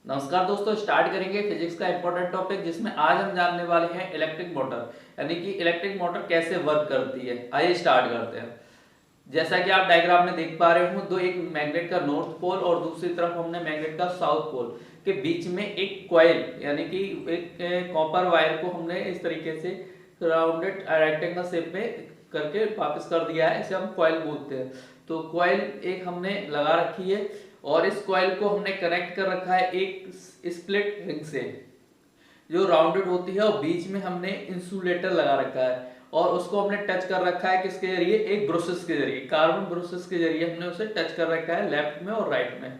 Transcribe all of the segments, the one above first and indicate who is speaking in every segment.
Speaker 1: नमस्कार दोस्तों, स्टार्ट करेंगे फिजिक्स का इंपॉर्टेंट टॉपिक जिसमें आज हम जानने वाले हैं इलेक्ट्रिक मोटर, यानी कि इलेक्ट्रिक मोटर कैसे वर्क करती है। आइए स्टार्ट करते हैं। जैसा कि आप डायग्राम में देख पा रहे हो, दो एक मैग्नेट का नॉर्थ पोल और दूसरी तरफ हमने मैग्नेट का साउथ पोल के बीच में एक कॉइल यानी कि एक कॉपर वायर को हमने इस तरीके से राउंडेड रेक्टेंगल शेप में करके वापस कर दिया है। इसे हम कॉइल बोलते हैं। तो कॉइल एक हमने लगा रखी है और इस कॉइल को हमने कनेक्ट कर रखा है एक स्प्लिट रिंग से जो राउंडेड होती है, और बीच में हमने इंसुलेटर लगा रखा है और उसको हमने टच कर रखा है किसके जरिए, एक ब्रुशेस के जरिए, कार्बन ब्रुशेस के जरिए हमने उसे टच कर रखा है लेफ्ट में और राइट में।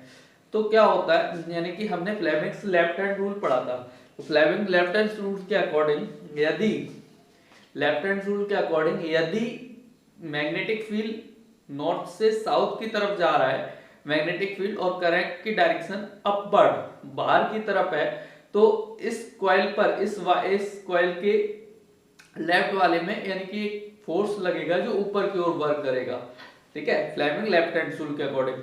Speaker 1: तो क्या होता है, यानी कि हमने फ्लेमिंग्स लेफ्ट हैंड रूल पढ़ा था। तो फ्लेमिंग लेफ्ट हैंड रूल के अकॉर्डिंग यदि मैग्नेटिक फील्ड नॉर्थ से साउथ की तरफ जा रहा है, मैग्नेटिक फील्ड और करंट की डायरेक्शन अपवर्ड बाहर की तरफ है, तो इस कॉइल पर इस कॉइल के लेफ्ट वाले में यानी कि एक फोर्स लगेगा जो ऊपर की ओर वर्क करेगा। ठीक है, फ्लेमिंग लेफ्ट हैंड रूल के अकॉर्डिंग।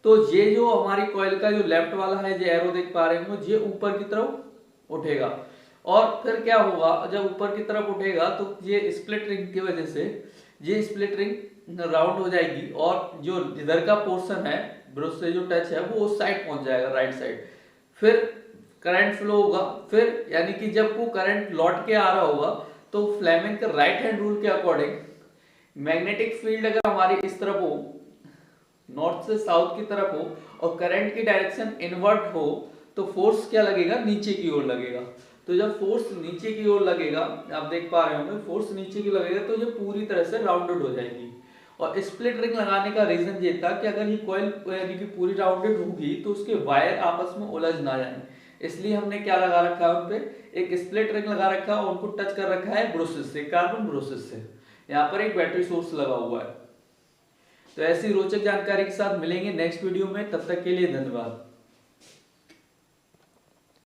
Speaker 1: तो ये जो हमारी कॉइल का जो लेफ्ट वाला है, जो एरो देख पा रहे हो, ये ऊपर की तरफ उठेगा और फिर क्या होगा, जब ऊपर की तरफ उठेगा तो ये स्प्लिट रिंग की वजह से ये स्प्लिट रिंग राउंड हो जाएगी और जो इधर का पोर्शन है ब्रश से जो टच है वो उस साइड पहुंच जाएगा, राइट साइड। फिर करंट फ्लो होगा, फिर यानी कि जब वो करंट लौट के आ रहा होगा तो फ्लेमिंग के राइट हैंड रूल के अकॉर्डिंग मैग्नेटिक फील्ड अगर हमारी इस तरफ हो, नॉर्थ से साउथ की तरफ हो और करंट की डायरेक्शन इनवर्ट हो, तो फोर्स क्या लगेगा, नीचे की ओर लगेगा। तो जब फोर्स नीचे की ओर लगेगा, आप देख पा रहे होंगे फोर्स नीचे की लगेगा, तो ये पूरी तरह से राउंडेड हो जाएगी। और स्प्लिट रिंग लगाने का रीजन ये था कि अगर ये कॉइल यानी कि पूरी राउंडेड होगी तो उसके वायर आपस में उलझ ना जाए, इसलिए हमने क्या लगा रखा है, उन पे एक स्प्लिट रिंग लगा रखा है और उनको टच कर रखा है ब्रुशेस से, कार्बन ब्रुशेस से। यहाँ पर एक बैटरी सोर्स लगा हुआ है। तो ऐसी रोचक जानकारी के साथ मिलेंगे नेक्स्ट वीडियो में, तब तक के लिए धन्यवाद।